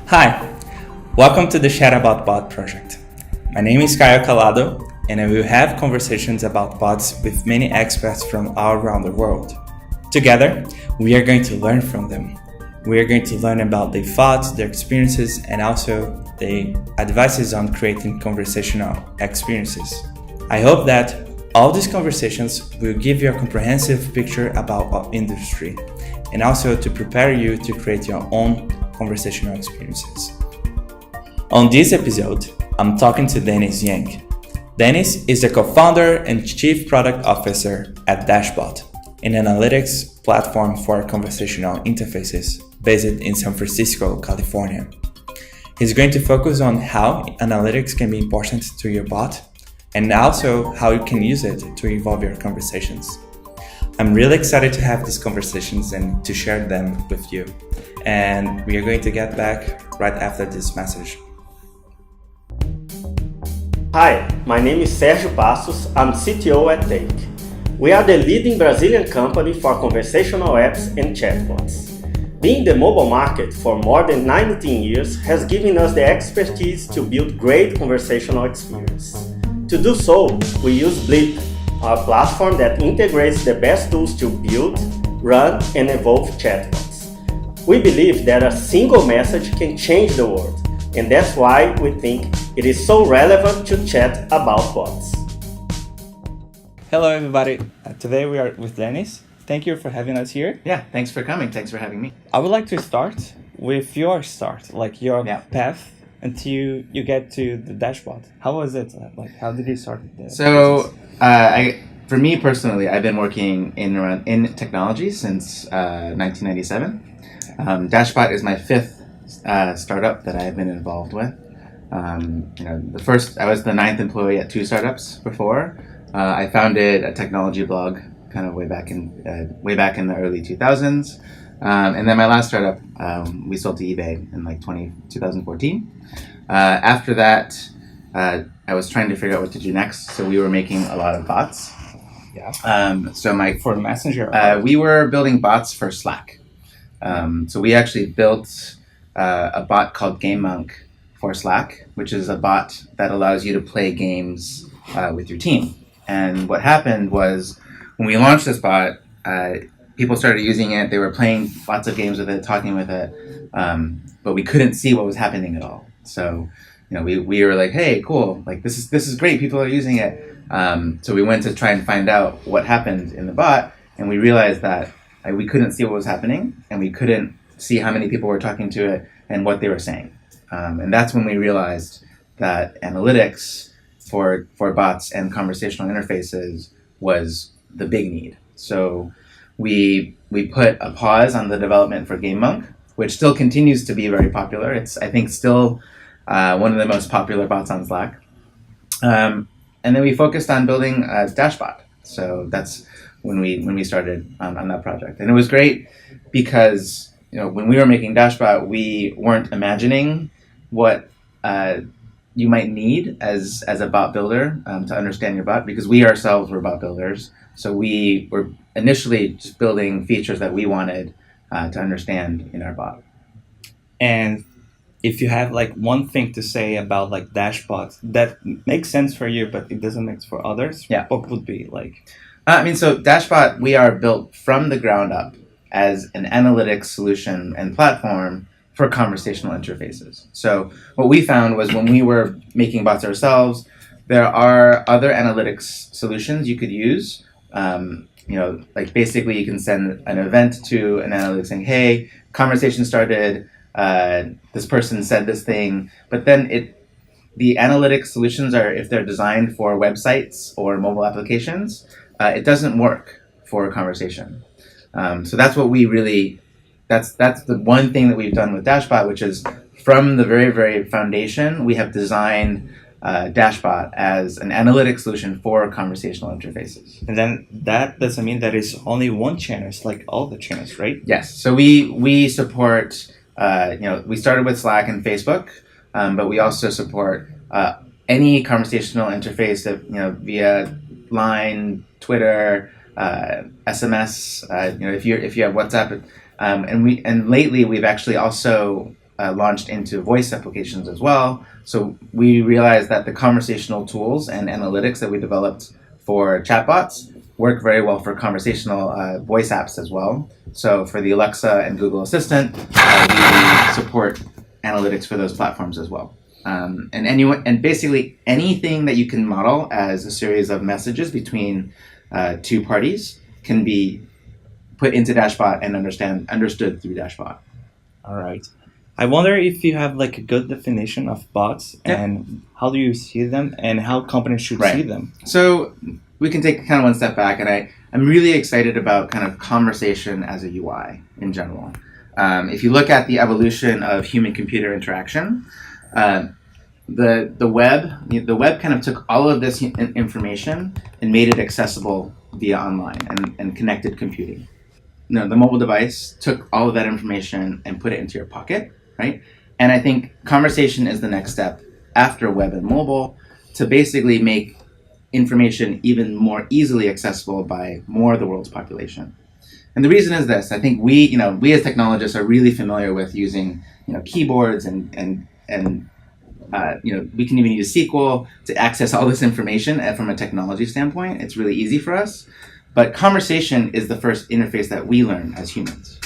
Hi, welcome to the Chatbot Bot project. My name is Caio Calado, and I will have conversations about bots with many experts from all around the world. Together, we are going to learn from them. We are going to learn about their thoughts, their experiences, and also their advices on creating conversational experiences. I hope that all these conversations will give you a comprehensive picture about our industry and also to prepare you to create your own conversational experiences. On this episode, I'm talking to Dennis Yang. Dennis is the co-founder and chief product officer at Dashbot, an analytics platform for conversational interfaces based in San Francisco, California. He's going to focus on how analytics can be important to your bot and also how you can use it to evolve your conversations. I'm really excited to have these conversations and to share them with you. And we are going to get back right after this message. Hi, my name is Sergio Passos. I'm CTO at Take. We are the leading Brazilian company for conversational apps and chatbots. Being in the mobile market for more than 19 years has given us the expertise to build great conversational experience. To do so, we use Blip, our platform that integrates the best tools to build, run, and evolve chatbots. We believe that a single message can change the world, and that's why we think it is so relevant to chat about bots. Hello, everybody. Today we are with Dennis. Thank you for having us here. Yeah, thanks for coming. Thanks for having me. I would like to start with your start, like your path until you get to the Dashbot. How was it? Like, how did you start the business? For me personally, I've been working in technology since 1997. Dashbot is my fifth startup that I've been involved with. I was the ninth employee at two startups before. I founded a technology blog kind of way back in the early 2000s. And then my last startup, we sold to eBay in like 2014. After that, I was trying to figure out what to do next. So we were making a lot of bots. Yeah. For Messenger, we were building bots for Slack. So we actually built a bot called GameMonk for Slack, which is a bot that allows you to play games with your team. And what happened was when we launched this bot, people started using it. They were playing lots of games with it, talking with it, but we couldn't see what was happening at all. So, we were like, "Hey, cool! Like this is great. People are using it." So we went to try and find out what happened in the bot, and we realized that we couldn't see what was happening, and we couldn't see how many people were talking to it and what they were saying. And that's when we realized that analytics for bots and conversational interfaces was the big need. So we put a pause on the development for GameMonk, which still continues to be very popular. It's, I think, still one of the most popular bots on Slack. And then we focused on building a Dashbot. So that's when we started on that project. And it was great because when we were making Dashbot, we weren't imagining what you might need as a bot builder to understand your bot, because we ourselves were bot builders. So we were initially just building features that we wanted to understand in our bot. And if you have like one thing to say about like Dashbot that makes sense for you, but it doesn't make sense for others, what would be like? So Dashbot, we are built from the ground up as an analytics solution and platform for conversational interfaces. So what we found was when we were making bots ourselves, there are other analytics solutions you could use. Like basically you can send an event to an analytics saying, "Hey, conversation started, this person said this thing," but then the analytics solutions are, if they're designed for websites or mobile applications, it doesn't work for a conversation. So that's what that's the one thing that we've done with Dashbot, which is from the very, very foundation, we have designed Dashbot as an analytic solution for conversational interfaces. And then that doesn't mean that it's only one channel. It's like all the channels, right? Yes. So we support, we started with Slack and Facebook, but we also support any conversational interface that, via Line, Twitter, SMS, if you have WhatsApp, and lately we've actually also launched into voice applications as well. So we realized that the conversational tools and analytics that we developed for chatbots work very well for conversational voice apps as well. So for the Alexa and Google Assistant, we support analytics for those platforms as well. And basically anything that you can model as a series of messages between two parties can be put into Dashbot and understood through Dashbot. All right. I wonder if you have like a good definition of bots and how do you see them and how companies should see them. So we can take kind of one step back, and I'm really excited about kind of conversation as a UI in general. If you look at the evolution of human-computer interaction, the web kind of took all of this information and made it accessible via online and connected computing. No, the mobile device took all of that information and put it into your pocket, right? And I think conversation is the next step after web and mobile to basically make information even more easily accessible by more of the world's population. And the reason is this: I think we as technologists are really familiar with using keyboards and we can even use SQL to access all this information. And from a technology standpoint, it's really easy for us. But conversation is the first interface that we learn as humans.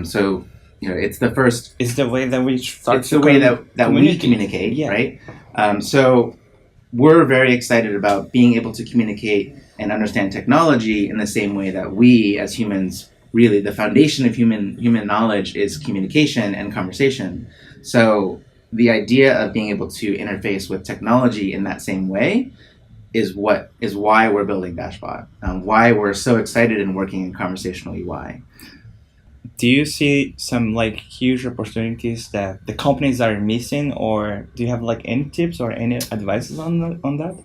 So it's the first. It's the way that we start. It's the way that we communicate, right? So we're very excited about being able to communicate and understand technology in the same way that we as humans, really the foundation of human knowledge is communication and conversation. So the idea of being able to interface with technology in that same way is why we're building Dashbot, why we're so excited and working in conversational UI. Do you see some like huge opportunities that the companies are missing, or do you have like any tips or any advices on that?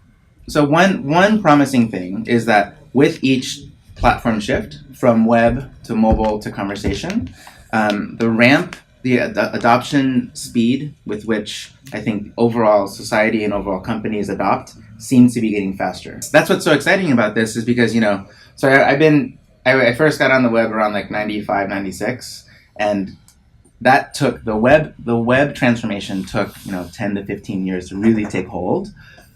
So one promising thing is that with each platform shift from web to mobile to conversation, the adoption speed with which I think overall society and overall companies adopt seems to be getting faster. That's what's so exciting about this is because, so I first got on the web around like 95, 96, and that took the web transformation took 10 to 15 years to really take hold.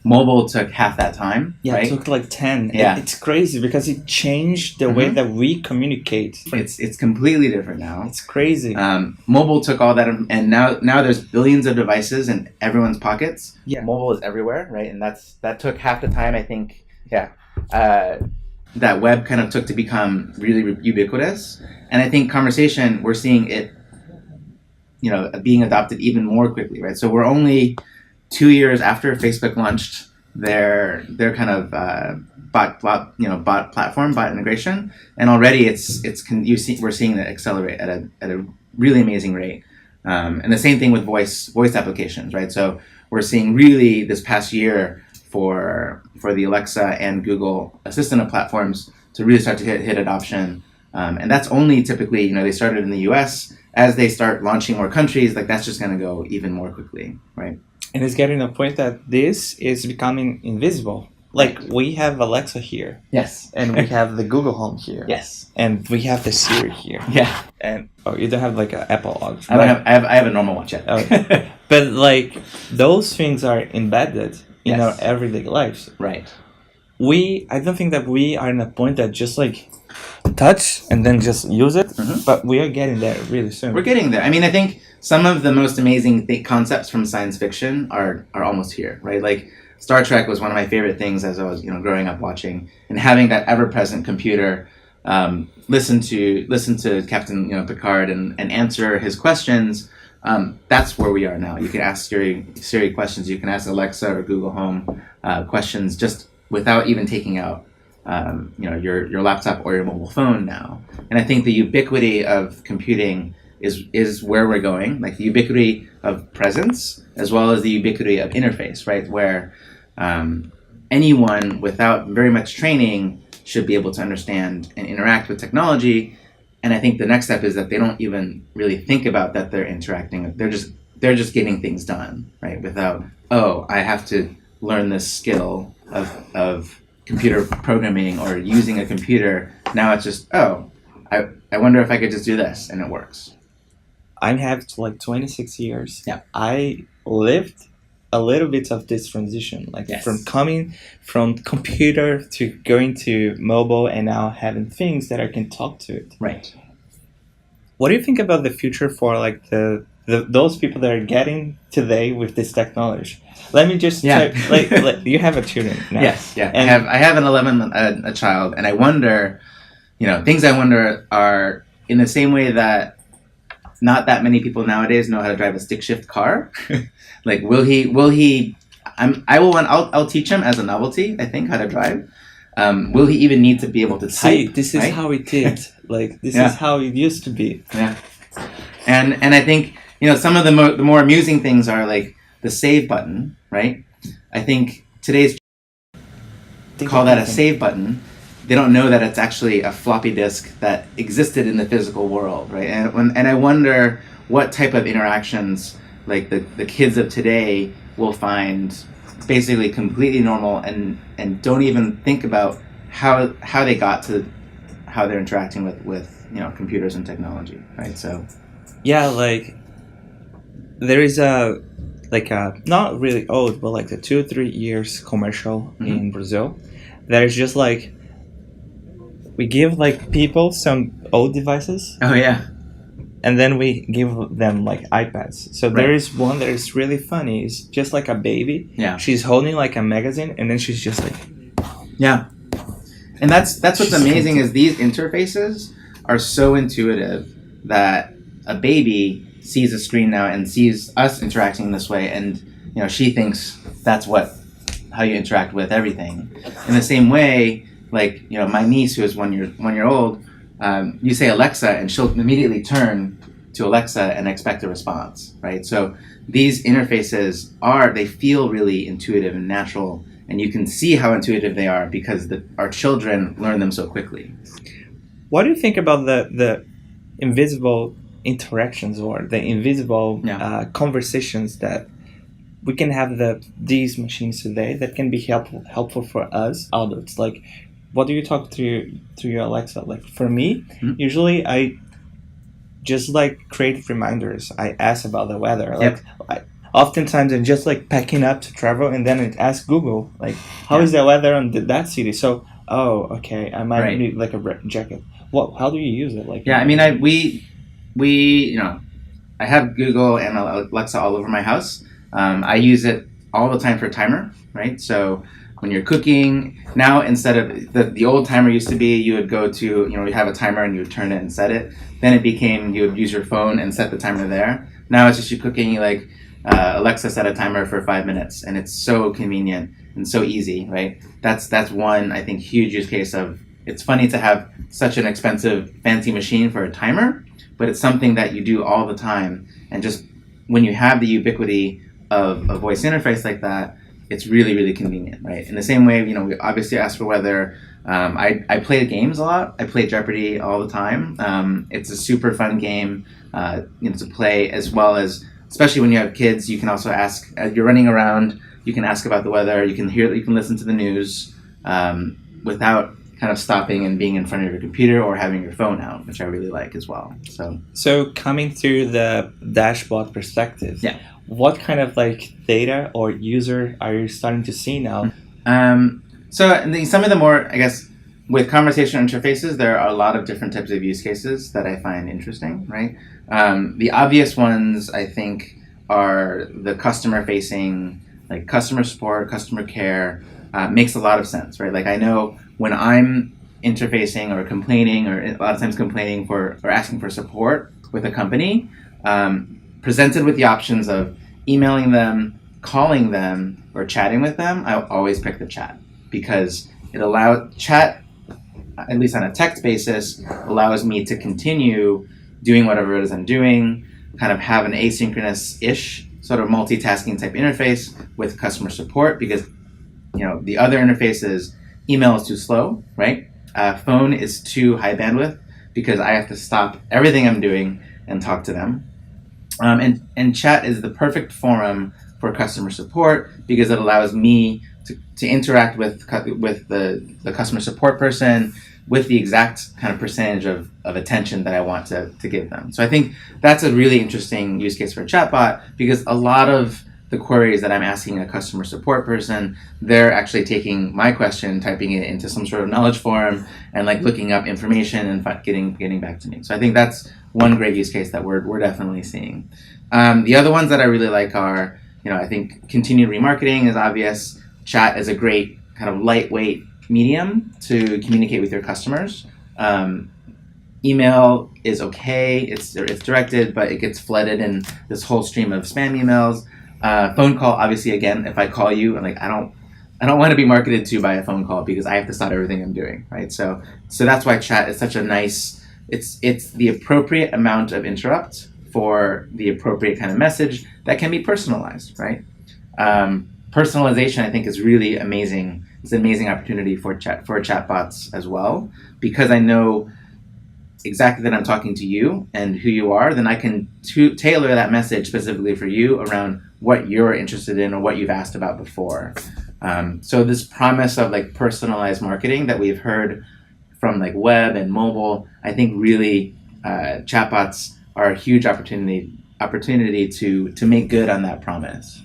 Mobile took half that time. Yeah, right? It took like 10. Yeah. It's crazy because it changed the way that we communicate. It's completely different now. It's crazy. Mobile took all that, and now there's billions of devices in everyone's pockets. Yeah. Mobile is everywhere, right? And that took half the time, I think. Yeah. That web kind of took to become really ubiquitous. And I think conversation, we're seeing it, being adopted even more quickly, right? So we're only 2 years after Facebook launched their kind of bot platform, bot integration, and already we're seeing that accelerate at a really amazing rate. And the same thing with voice applications, right? So we're seeing really this past year for the Alexa and Google Assistant platforms to really start to hit adoption, and that's only typically they started in the U.S. As they start launching more countries, like that's just going to go even more quickly, right? And it's getting to the point that this is becoming invisible. Like we have Alexa here. Yes. And we have the Google Home here. Yes. And we have the Siri here. Yeah. And you don't have like an Apple Watch. I have a normal watch yet. Okay. But like those things are embedded in our everyday lives. Right. I don't think that we are in a point that just like touch and then just use it, but we are getting there really soon. We're getting there. I mean, I think some of the most amazing concepts from science fiction are almost here, right? Like Star Trek was one of my favorite things as I was growing up watching, and having that ever-present computer listen to Captain Picard and answer his questions. That's where we are now. You can ask Siri questions. You can ask Alexa or Google Home questions just without even taking out your laptop or your mobile phone now. And I think the ubiquity of computing is where we're going, like the ubiquity of presence as well as the ubiquity of interface, right? Where anyone without very much training should be able to understand and interact with technology. And I think the next step is that they don't even really think about that they're interacting. They're just getting things done, right? Without, I have to learn this skill of computer programming or using a computer. Now it's just, I wonder if I could just do this, and it works. I have like 26 years. Yeah. I lived a little bit of this transition, like from coming from computer to going to mobile and now having things that I can talk to it. Right. What do you think about the future for like those people that are getting today with this technology? Let me just check, like you have a children now. Yes, yeah. And I have an 11 a child, and I wonder, things I wonder are in the same way that not that many people nowadays know how to drive a stick shift car. Like, will he? I'll teach him as a novelty, I think, how to drive. Will he even need to be able to type? See, this is how it is. Like, this is how it used to be. Yeah. And I think, some of the more amusing things are like the save button, right? I think today's call that a save button. They don't know that it's actually a floppy disk that existed in the physical world, right? And I wonder what type of interactions like the kids of today will find basically completely normal and don't even think about how they got to how they're interacting with computers and technology, right? So yeah, like there is a not really old, but like a 2 or 3 years commercial in Brazil that is just like we give like people some old devices. Oh yeah. And then we give them like iPads. So there is one that is really funny. It's just like a baby. Yeah. She's holding like a magazine, and then she's just like. Yeah. And that's what's amazing is these interfaces are so intuitive that a baby sees a screen now and sees us interacting this way, and she thinks that's how you interact with everything. In the same way, like my niece who is 1 year old. You say Alexa, and she'll immediately turn to Alexa and expect a response, right? So these interfaces they feel really intuitive and natural, and you can see how intuitive they are because our children learn them so quickly. What do you think about the invisible interactions or the invisible conversations that we can have these machines today that can be helpful for us adults? Like, what do you talk to your Alexa? Like for me, usually I just like create reminders. I ask about the weather. Like oftentimes I'm just like packing up to travel, and then I ask Google like, how is the weather on that city? So okay, I might need like a jacket. How do you use it? Like I mean, I have Google and Alexa all over my house. I use it all the time for a timer, right? So when you're cooking, now instead of the old timer used to be you would go to, you have a timer and you would turn it and set it. Then it became you would use your phone and set the timer there. Now it's just you cooking, you like, Alexa set a timer for 5 minutes, and it's so convenient and so easy, right? That's one, I think, huge use case of it's funny to have such an expensive, fancy machine for a timer, but it's something that you do all the time. And just when you have the ubiquity of a voice interface like that, it's really, really convenient, right? In the same way, we obviously ask for weather. I play games a lot. I play Jeopardy all the time. It's a super fun game, to play, as well as, especially when you have kids, you can also ask, as you're running around, you can ask about the weather. You can listen to the news without kind of stopping and being in front of your computer or having your phone out, which I really like as well. So coming through the dashboard perspective, what kind of like data or user are you starting to see now? So some of the more, I guess, with conversational interfaces, there are a lot of different types of use cases that I find interesting, right? The obvious ones, I think, are the customer-facing, like customer support, customer care, makes a lot of sense, right? Like I know when I'm interfacing or complaining, or a lot of times complaining or asking for support with a company, presented with the options of emailing them, calling them, or chatting with them, I always pick the chat, because it allows chat, at least on a text basis, allows me to continue doing whatever it is I'm doing, kind of have an asynchronous-ish sort of multitasking type interface with customer support, because the other interfaces, email is too slow, right? Phone is too high bandwidth because I have to stop everything I'm doing and talk to them. And chat is the perfect forum for customer support because it allows me to interact with the customer support person, with the exact kind of percentage of attention that I want to give them. So I think that's a really interesting use case for a chatbot, because a lot of the queries that I'm asking a customer support person, they're actually taking my question, typing it into some sort of knowledge form, and like looking up information and getting back to me. So I think that's one great use case that we're definitely seeing. The other ones that I really like are, I think continued remarketing is obvious. Chat is a great kind of lightweight medium to communicate with your customers. Email is okay; it's directed, but it gets flooded in this whole stream of spam emails. Phone call, obviously, again, if I call you, and I don't want to be marketed to by a phone call because I have to stop everything I'm doing, right? So that's why chat is such a nice. It's the appropriate amount of interrupt for the appropriate kind of message that can be personalized, right? Personalization, I think, is really amazing. It's an amazing opportunity for chatbots as well, because I know exactly that I'm talking to you and who you are. Then I can tailor that message specifically for you around what you're interested in or what you've asked about before. So this promise of like personalized marketing that we've heard from like web and mobile, I think really chatbots are a huge opportunity to make good on that promise.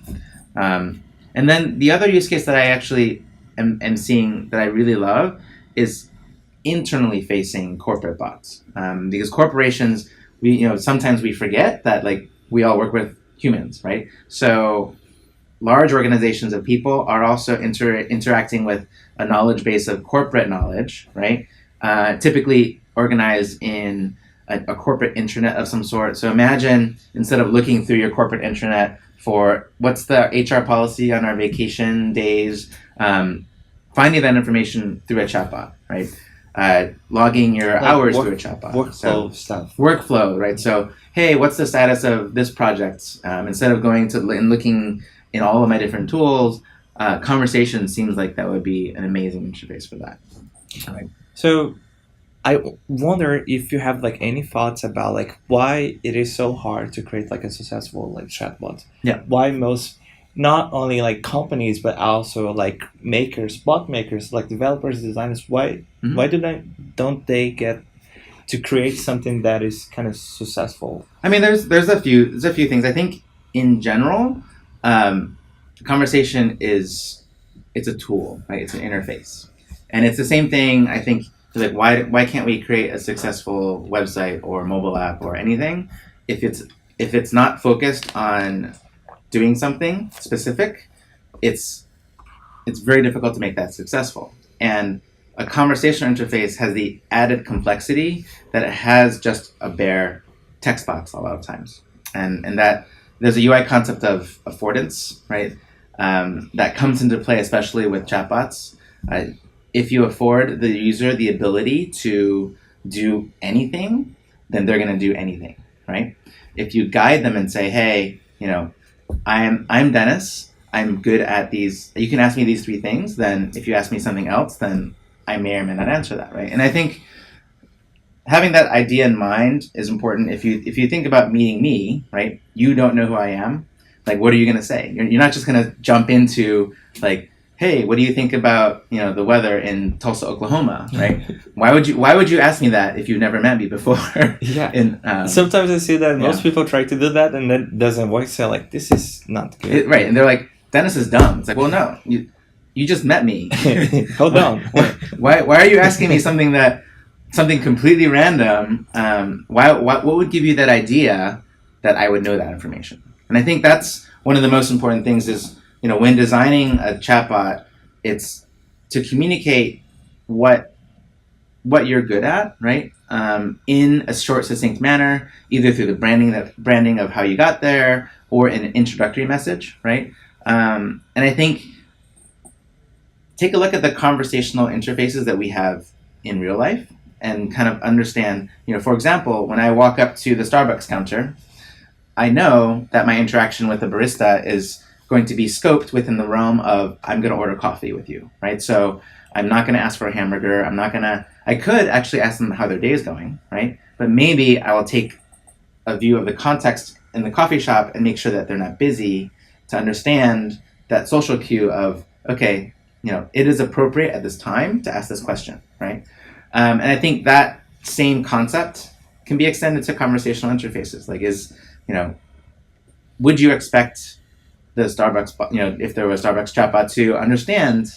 And then the other use case that I actually am seeing that I really love is internally facing corporate bots, because corporations, sometimes we forget that like we all work with humans, right? So large organizations of people are also interacting with a knowledge base of corporate knowledge, right? Typically organized in a corporate intranet of some sort. So imagine, instead of looking through your corporate intranet for what's the HR policy on our vacation days, finding that information through a chatbot, right? Logging your hours through a chatbot. Workflow, right? So, hey, what's the status of this project? Instead of going to and looking in all of my different tools, conversation seems like that would be an amazing interface for that. Right. So I wonder if you have like any thoughts about like why it is so hard to create like a successful like chatbot. Yeah. Why most, not only like companies but also like bot makers, like developers, designers, why don't they get to create something that is kind of successful? I mean, there's a few things. I think in general, conversation it's a tool, right? It's an interface, and it's the same thing. I think like why can't we create a successful website or mobile app or anything if it's not focused on doing something specific? It's very difficult to make that successful. And a conversational interface has the added complexity that it has just a bare text box a lot of times, and that there's a UI concept of affordance, right? That comes into play especially with chatbots. If you afford the user the ability to do anything, then they're going to do anything, right? If you guide them and say, hey, I'm Dennis, I'm good at these, you can ask me these 3 things, then if you ask me something else, then I may or may not answer that, right? And I think having that idea in mind is important. If you think about meeting me, right, you don't know who I am, like what are you going to say? You're not just going to jump into like, hey, what do you think about the weather in Tulsa, Oklahoma, right? Why would you ask me that if you've never met me before? Yeah. Sometimes I see that most people try to do that and then it doesn't work. So like, this is not good. Right, and they're like, Dennis is dumb. It's like, well, no, you just met me. Hold on. Why are you asking me something completely random? What would give you that idea that I would know that information? And I think that's one of the most important things is, when designing a chatbot, it's to communicate what you're good at, right? In a short, succinct manner, either through the branding of how you got there or in an introductory message, right? And I think take a look at the conversational interfaces that we have in real life and kind of understand, for example, when I walk up to the Starbucks counter, I know that my interaction with the barista is going to be scoped within the realm of I'm going to order coffee with you, right? So I'm not going to ask for a hamburger. I could actually ask them how their day is going, right? But maybe I will take a view of the context in the coffee shop and make sure that they're not busy to understand that social cue of, okay, it is appropriate at this time to ask this question, right? And I think that same concept can be extended to conversational interfaces. Like, would you expect the Starbucks, if there was a Starbucks chatbot to understand,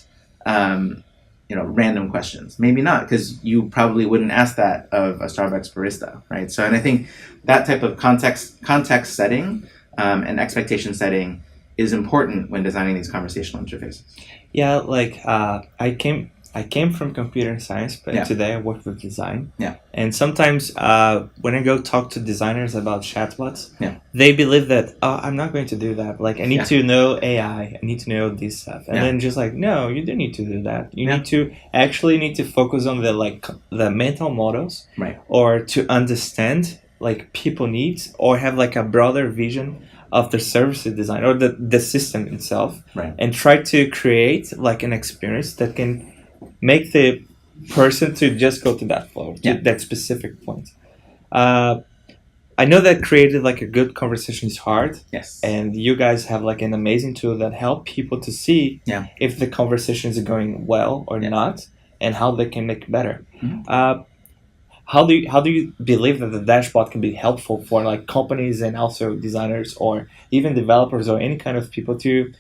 random questions? Maybe not, because you probably wouldn't ask that of a Starbucks barista, right? So, and I think that type of context setting and expectation setting is important when designing these conversational interfaces. Yeah, like I came from computer science, but today I work with design. Yeah. And sometimes when I go talk to designers about chatbots, Yeah. they believe that I'm not going to do that. Like I need to know AI, I need to know this stuff, and then just like no, you don't need to do that. You need to focus on the mental models, right? Or to understand like people needs, or have like a broader vision of the services design or the system itself, right? And try to create like an experience that can make the person to just go to that flow, to that specific point. I know that creating like a good conversation is hard. Yes. And you guys have like an amazing tool that help people to see if the conversations are going well or not, and how they can make better. Mm-hmm. How do you believe that the dashboard can be helpful for like companies and also designers or even developers or any kind of people to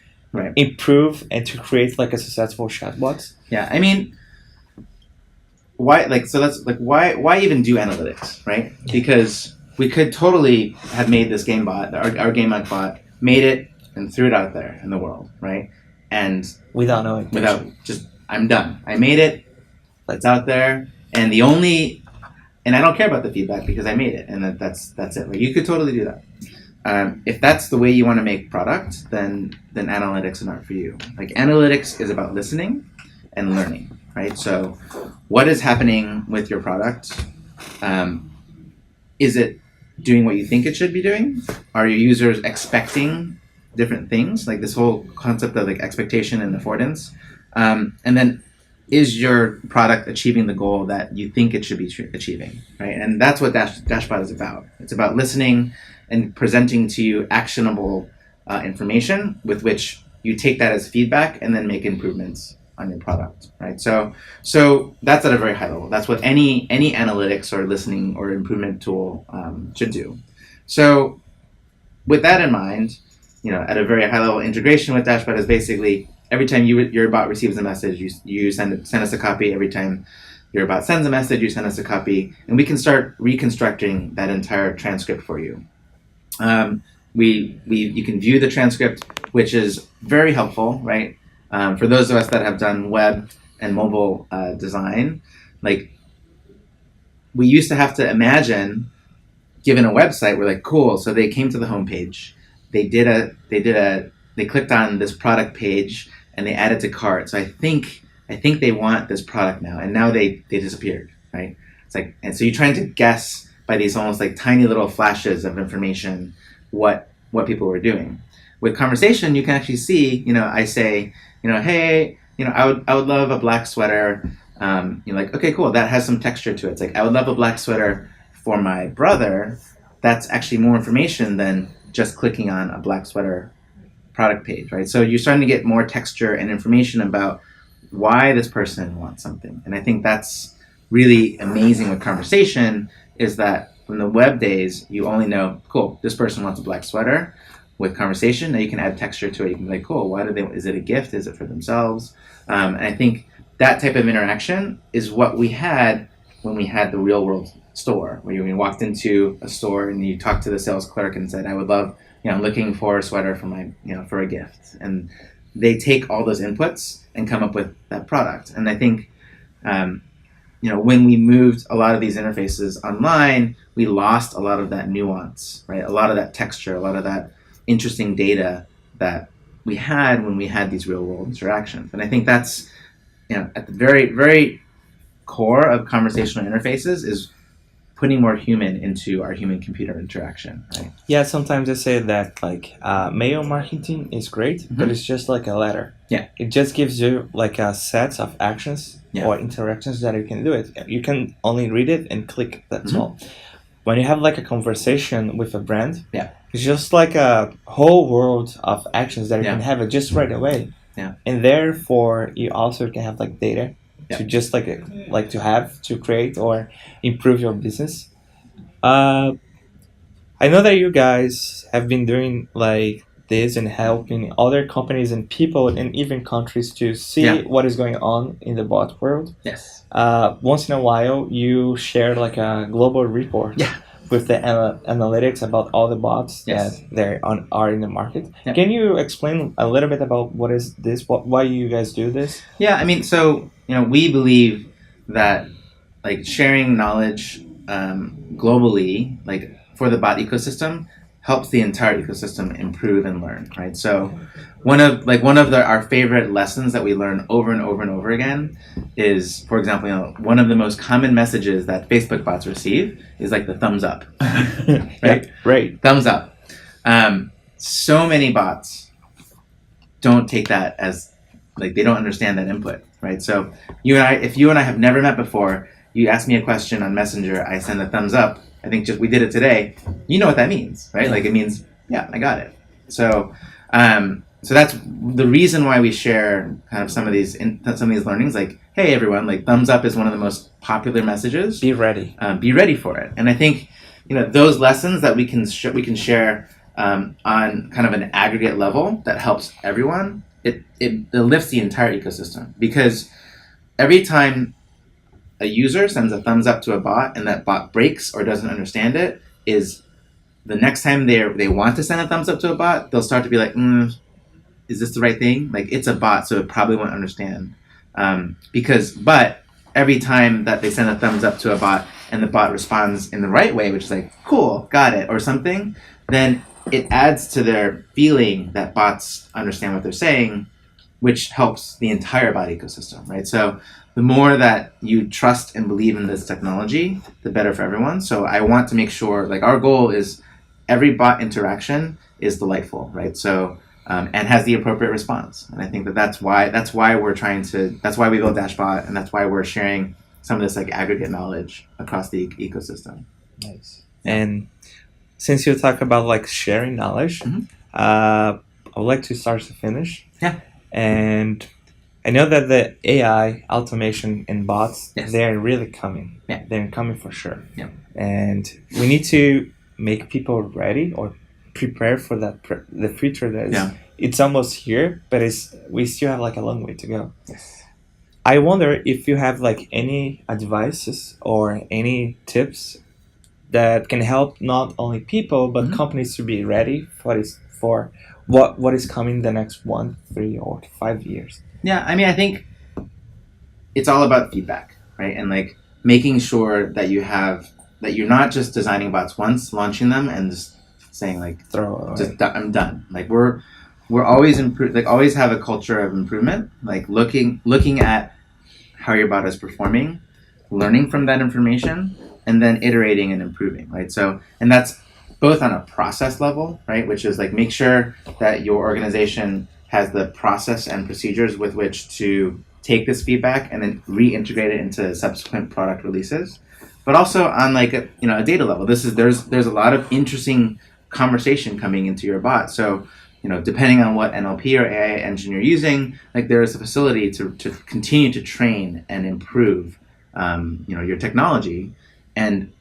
improve and to create like a successful chatbot? Yeah, I mean, why even do analytics, right? Because we could totally have made this game bot, our game bot, made it and threw it out there in the world, right? And without knowing, I'm done. I made it. It's out there, and I don't care about the feedback because I made it, and that's it. Like, you could totally do that. If that's the way you want to make product, then analytics are not for you. Like, analytics is about listening and learning, right? So, what is happening with your product? Is it doing what you think it should be doing? Are your users expecting different things? Like this whole concept of like expectation and affordance, and then, is your product achieving the goal that you think it should be achieving, right? And that's what Dashbot is about. It's about listening and presenting to you actionable information with which you take that as feedback and then make improvements on your product, right? So that's at a very high level. That's what any analytics or listening or improvement tool should do. So with that in mind, at a very high level, integration with Dashbot is basically every time your bot receives a message, you send us a copy. Every time your bot sends a message, you send us a copy, and we can start reconstructing that entire transcript for you. You can view the transcript, which is very helpful, right? For those of us that have done web and mobile design, like we used to have to imagine, given a website, we're like, cool. So they came to the homepage, they clicked on this product page and they added to cart. So I think they want this product now, and now they disappeared, right? It's like, and so you're trying to guess by these almost like tiny little flashes of information what people were doing. With conversation, you can actually see, I say, hey, I would love a black sweater. You're like, okay, cool. That has some texture to it. It's like, I would love a black sweater for my brother. That's actually more information than just clicking on a black sweater product page, right? So you're starting to get more texture and information about why this person wants something. And I think that's really amazing with conversation, is that from the web days, you only know, cool, this person wants a black sweater. With conversation, now you can add texture to it. You can be like, cool, is it a gift? Is it for themselves? And I think that type of interaction is what we had when we had the real world store, where you walked into a store and you talked to the sales clerk and said, I would love, I'm looking for a sweater for my, for a gift. And they take all those inputs and come up with that product. And I think, when we moved a lot of these interfaces online, we lost a lot of that nuance, right? A lot of that texture, a lot of that interesting data that we had when we had these real world interactions. And I think that's, at the very, very core of conversational interfaces is putting more human into our human computer interaction, right? Yeah, sometimes I say that like mail marketing is great, but it's just like a letter. Yeah. It just gives you like a set of actions or interactions that you can do it. You can only read it and click, that's all. When you have like a conversation with a brand, it's just like a whole world of actions that you can have it just right away. Yeah. And therefore you also can have like data to just like to have to create or improve your business. Uh, I know that you guys have been doing like this and helping other companies and people and even countries to see Yeah. what is going on in the bot world. Yes. Once in a while, you share like a global report Yeah. with the analytics about all the bots Yes. that are in the market. Yeah. Can you explain a little bit about what is this? Why you guys do this? Yeah, I mean, so we believe that like sharing knowledge globally, like for the bot ecosystem, helps the entire ecosystem improve and learn, right? So one of our favorite lessons that we learn over and over and over again is, for example, one of the most common messages that Facebook bots receive is like the thumbs up, right? Yeah, right. Thumbs up. So many bots don't take that as like they don't understand that input, right? So if you and I have never met before, you ask me a question on Messenger, I send a thumbs up. I think just we did it today. You know what that means, right? Like it means, yeah, I got it. So, so that's the reason why we share kind of some of these learnings. Like, hey everyone, like thumbs up is one of the most popular messages. Be ready. Be ready for it. And I think those lessons that we can share on kind of an aggregate level that helps everyone. It lifts the entire ecosystem, because every time a user sends a thumbs up to a bot and that bot breaks or doesn't understand it, is the next time they want to send a thumbs up to a bot, they'll start to be like, is this the right thing? Like, it's a bot, so it probably won't understand. But every time that they send a thumbs up to a bot and the bot responds in the right way, which is like, cool, got it, or something, then it adds to their feeling that bots understand what they're saying, which helps the entire bot ecosystem, right? So the more that you trust and believe in this technology, the better for everyone. So I want to make sure, like, our goal is every bot interaction is delightful, right? So and has the appropriate response. And I think that's why we built Dashbot, and that's why we're sharing some of this like aggregate knowledge across the ecosystem. Nice. And since you talk about like sharing knowledge, I would like to start to finish. Yeah. And I know that the AI automation and bots, yes, they're really coming. Yeah. They're coming for sure. Yeah. And we need to make people ready or prepare for that the future that is, it's almost here, but we still have like a long way to go. Yes. I wonder if you have like any advices or any tips that can help not only people but companies to be ready for what is coming the next 1, 3, or 5 years. Yeah, I mean, I think it's all about feedback, right? And like making sure that you're not just designing bots once, launching them, and just saying like, I'm done. Like we're always always have a culture of improvement, like looking at how your bot is performing, learning from that information, and then iterating and improving, right? So, and that's both on a process level, right? Which is like make sure that your organization has the process and procedures with which to take this feedback and then reintegrate it into subsequent product releases. But also on like a data level, there's a lot of interesting conversation coming into your bot. So, depending on what NLP or AI engine you're using, like there is a facility to continue to train and improve, your technology. And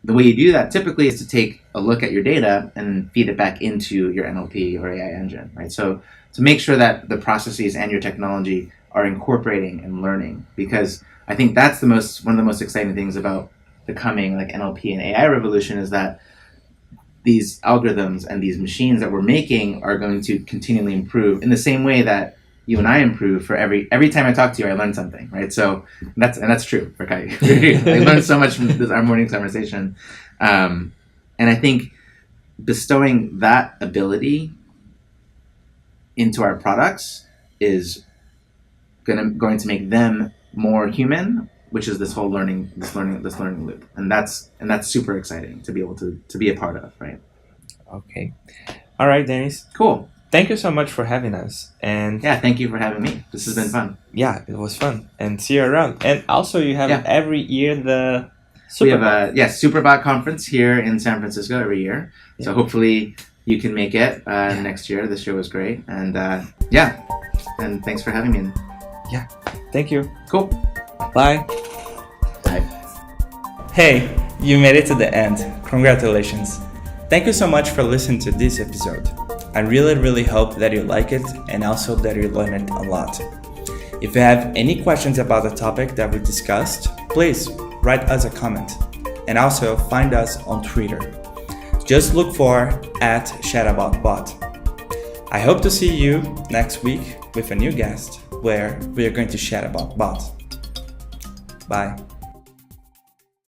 the way you do that typically is to take a look at your data and feed it back into your NLP or AI engine, right? So to make sure that the processes and your technology are incorporating and learning, because I think that's one of the most exciting things about the coming like NLP and AI revolution is that these algorithms and these machines that we're making are going to continually improve in the same way that you and I improve. For every time I talk to you, I learn something, right? So that's true for Kai. I learned so much from our morning conversation, and I think bestowing that ability into our products is going to make them more human, which is this whole learning loop, and that's super exciting to be able to be a part of, right? Okay, all right, Dennis. Cool. Thank you so much for having us. And yeah, thank you for having me. This has been fun. Yeah, it was fun. And see you around. And also, you have every year the Superbot. Superbot conference here in San Francisco every year. Yeah. So hopefully you can make it next year. This year was great, and and thanks for having me. Yeah. Thank you. Cool. Bye. Bye. Hey, you made it to the end. Congratulations. Thank you so much for listening to this episode. I really hope that you like it and also that you learned a lot. If you have any questions about the topic that we discussed, please write us a comment and also find us on Twitter. Just look for @chatbots. I hope to see you next week with a new guest where we are going to chat about bots. Bye.